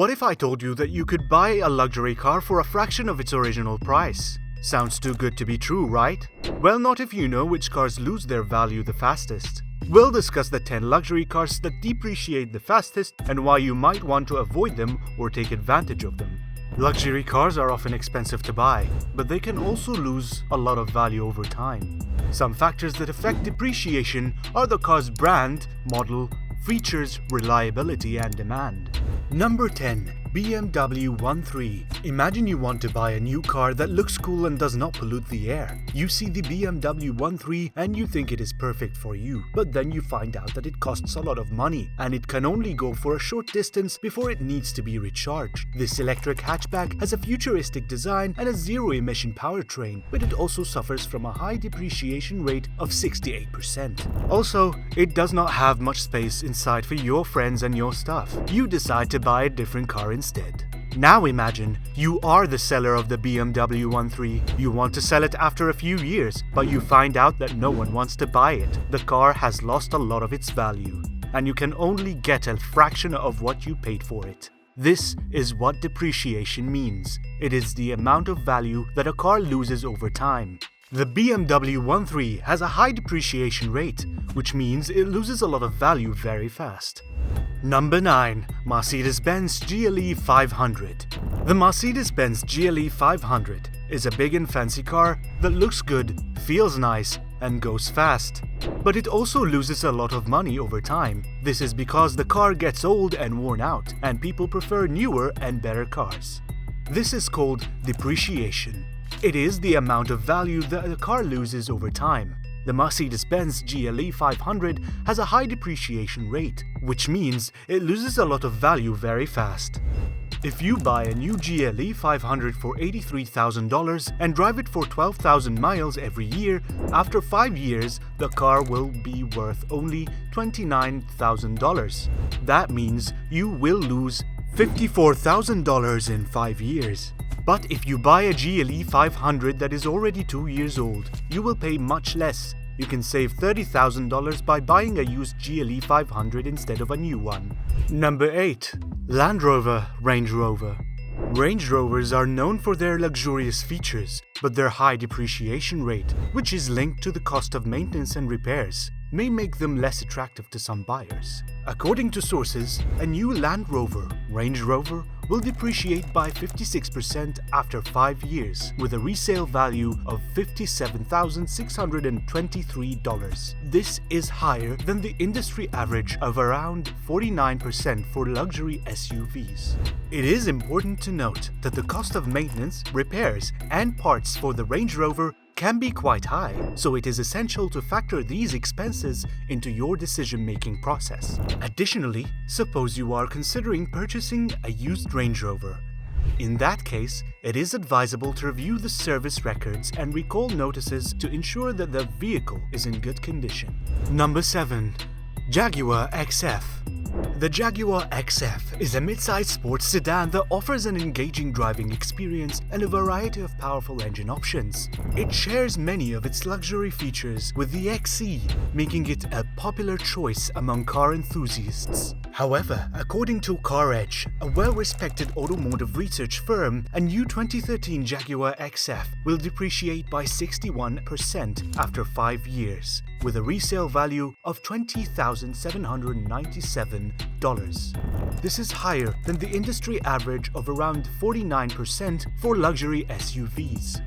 What if I told you that you could buy a luxury car for a fraction of its original price? Sounds too good to be true, right? Well, not if you know which cars lose their value the fastest. We'll discuss the 10 luxury cars that depreciate the fastest and why you might want to avoid them or take advantage of them. Luxury cars are often expensive to buy, but they can also lose a lot of value over time. Some factors that affect depreciation are the car's brand, model, features, reliability, and demand. Number 10. BMW 1.3. Imagine you want to buy a new car that looks cool and does not pollute the air. You see the BMW 1.3 and you think it is perfect for you, but then you find out that it costs a lot of money and it can only go for a short distance before it needs to be recharged. This electric hatchback has a futuristic design and a zero-emission powertrain, but it also suffers from a high depreciation rate of 68%. Also, it does not have much space inside for your friends and your stuff. You decide to buy a different car instead. Now imagine you are the seller of the BMW 1.3. You want to sell it after a few years, but you find out that no one wants to buy it. The car has lost a lot of its value, and you can only get a fraction of what you paid for it. This is what depreciation means. It is the amount of value that a car loses over time. The BMW 1.3 has a high depreciation rate, which means it loses a lot of value very fast. Number 9. Mercedes-Benz GLE 500. The Mercedes-Benz GLE 500 is a big and fancy car that looks good, feels nice, and goes fast. But it also loses a lot of money over time. This is because the car gets old and worn out, and people prefer newer and better cars. This is called depreciation. It is the amount of value that a car loses over time. The Mercedes-Benz GLE 500 has a high depreciation rate, which means it loses a lot of value very fast. If you buy a new GLE 500 for $83,000 and drive it for 12,000 miles every year, after 5 years, the car will be worth only $29,000. That means you will lose $54,000 in 5 years. But if you buy a GLE 500 that is already 2 years old, you will pay much less. You can save $30,000 by buying a used GLE 500 instead of a new one. Number 8. Land Rover Range Rover. Range Rovers are known for their luxurious features, but their high depreciation rate, which is linked to the cost of maintenance and repairs, may make them less attractive to some buyers. According to sources, a new Land Rover Range Rover will depreciate by 56% after 5 years, with a resale value of $57,623. This is higher than the industry average of around 49% for luxury SUVs. It is important to note that the cost of maintenance, repairs, and parts for the Range Rover can be quite high, so it is essential to factor these expenses into your decision-making process. Additionally, suppose you are considering purchasing a used Range Rover. In that case, it is advisable to review the service records and recall notices to ensure that the vehicle is in good condition. Number 7. Jaguar XF. The Jaguar XF is a mid-sized sports sedan that offers an engaging driving experience and a variety of powerful engine options. It shares many of its luxury features with the XE, making it a popular choice among car enthusiasts. However, according to CarEdge, a well-respected automotive research firm, a new 2013 Jaguar XF will depreciate by 61% after 5 years, with a resale value of $20,797. This is higher than the industry average of around 49% for luxury SUVs.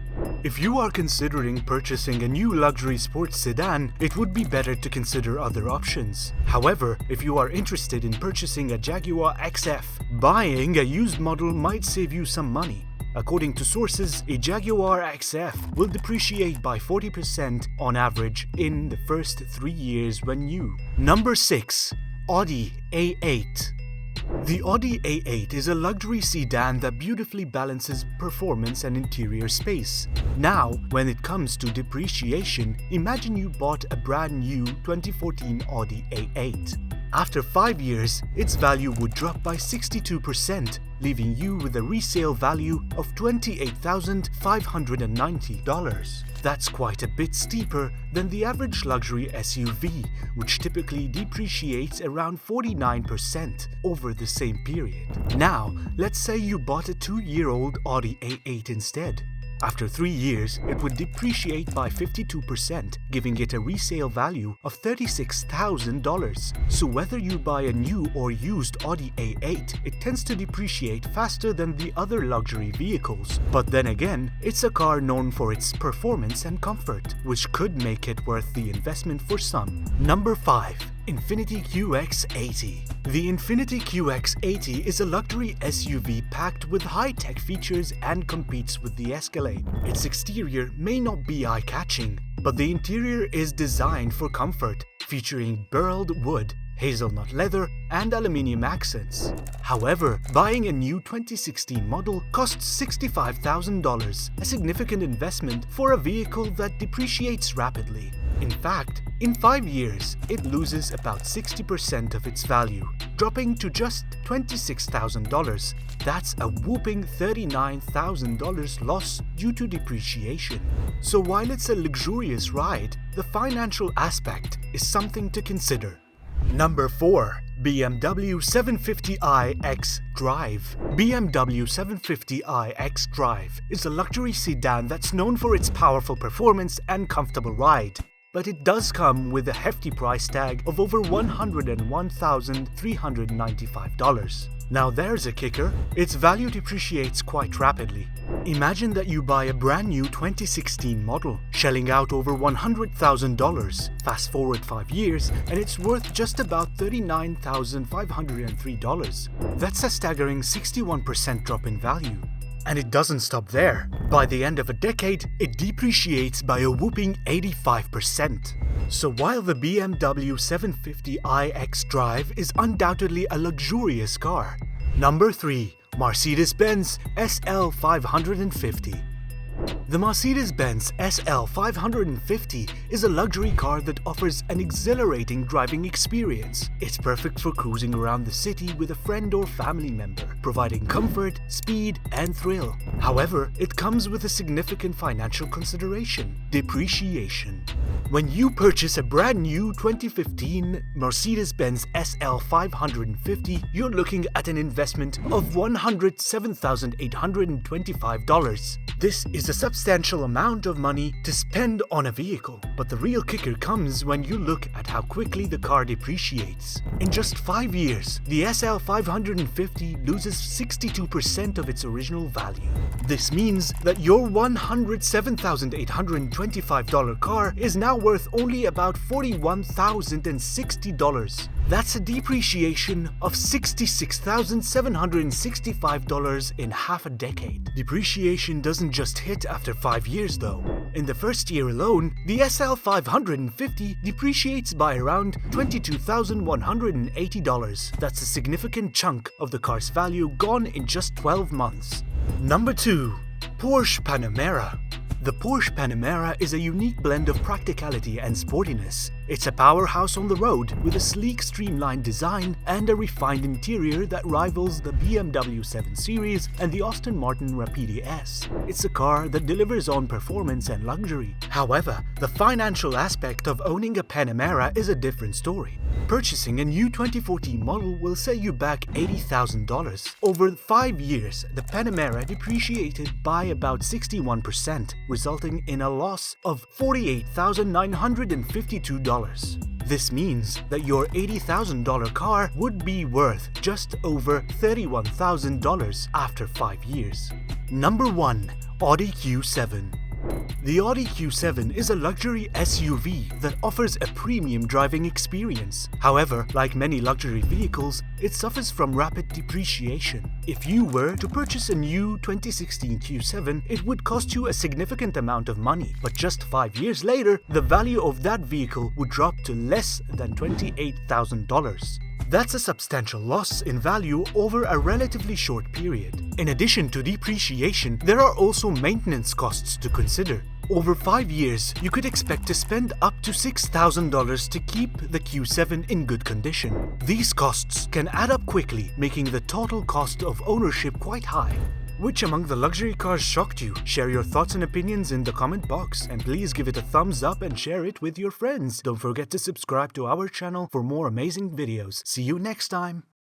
If you are considering purchasing a new luxury sports sedan, it would be better to consider other options. However, if you are interested in purchasing a Jaguar XF, buying a used model might save you some money. According to sources, a Jaguar XF will depreciate by 40% on average in the first 3 years when new. Number 6. Audi A8. The Audi A8 is a luxury sedan that beautifully balances performance and interior space. Now, when it comes to depreciation, imagine you bought a brand new 2014 Audi A8. After 5 years, its value would drop by 62%, leaving you with a resale value of $28,590. That's quite a bit steeper than the average luxury SUV, which typically depreciates around 49% over the same period. Now, let's say you bought a 2-year-old Audi A8 instead. After 3 years, it would depreciate by 52%, giving it a resale value of $36,000. So whether you buy a new or used Audi A8, it tends to depreciate faster than the other luxury vehicles. But then again, it's a car known for its performance and comfort, which could make it worth the investment for some. Number 5. Infiniti QX80. The Infiniti QX80 is a luxury SUV packed with high-tech features and competes with the Escalade. Its exterior may not be eye-catching, but the interior is designed for comfort, featuring burled wood, hazelnut leather, and aluminium accents. However, buying a new 2016 model costs $65,000, a significant investment for a vehicle that depreciates rapidly. In fact, in 5 years, it loses about 60% of its value, dropping to just $26,000. That's a whopping $39,000 loss due to depreciation. So while it's a luxurious ride, the financial aspect is something to consider. Number 4. BMW 750i X-Drive. BMW 750i X-Drive is a luxury sedan that's known for its powerful performance and comfortable ride. But it does come with a hefty price tag of over $101,395. Now there's a kicker, its value depreciates quite rapidly. Imagine that you buy a brand new 2016 model, shelling out over $100,000. Fast forward 5 years and it's worth just about $39,503. That's a staggering 61% drop in value. And it doesn't stop there. By the end of a decade, it depreciates by a whopping 85%. So while the BMW 750i X-Drive is undoubtedly a luxurious car. Number 3. Mercedes-Benz SL550. The Mercedes-Benz SL550 is a luxury car that offers an exhilarating driving experience. It's perfect for cruising around the city with a friend or family member, providing comfort, speed, and thrill. However, it comes with a significant financial consideration: depreciation. When you purchase a brand new 2015 Mercedes-Benz SL550, you're looking at an investment of $107,825. This is a substantial amount of money to spend on a vehicle, but the real kicker comes when you look at how quickly the car depreciates. In just 5 years, the SL550 loses 62% of its original value. This means that your $107,825 car is now worth only about $41,060. That's a depreciation of $66,765 in half a decade. Depreciation doesn't just hit after 5 years though. In the first year alone, the SL550 depreciates by around $22,180. That's a significant chunk of the car's value gone in just 12 months. Number 2. Porsche Panamera. The Porsche Panamera is a unique blend of practicality and sportiness. It's a powerhouse on the road with a sleek, streamlined design and a refined interior that rivals the BMW 7 Series and the Aston Martin Rapide S. It's a car that delivers on performance and luxury. However, the financial aspect of owning a Panamera is a different story. Purchasing a new 2014 model will set you back $80,000. Over 5 years, the Panamera depreciated by about 61%, resulting in a loss of $48,952. This means that your $80,000 car would be worth just over $31,000 after 5 years. Number 1. Audi Q7. The Audi Q7 is a luxury SUV that offers a premium driving experience. However, like many luxury vehicles, it suffers from rapid depreciation. If you were to purchase a new 2016 Q7, it would cost you a significant amount of money, but just 5 years later, the value of that vehicle would drop to less than $28,000. That's a substantial loss in value over a relatively short period. In addition to depreciation, there are also maintenance costs to consider. Over 5 years, you could expect to spend up to $6,000 to keep the Q7 in good condition. These costs can add up quickly, making the total cost of ownership quite high. Which among the luxury cars shocked you? Share your thoughts and opinions in the comment box, and please give it a thumbs up and share it with your friends. Don't forget to subscribe to our channel for more amazing videos. See you next time!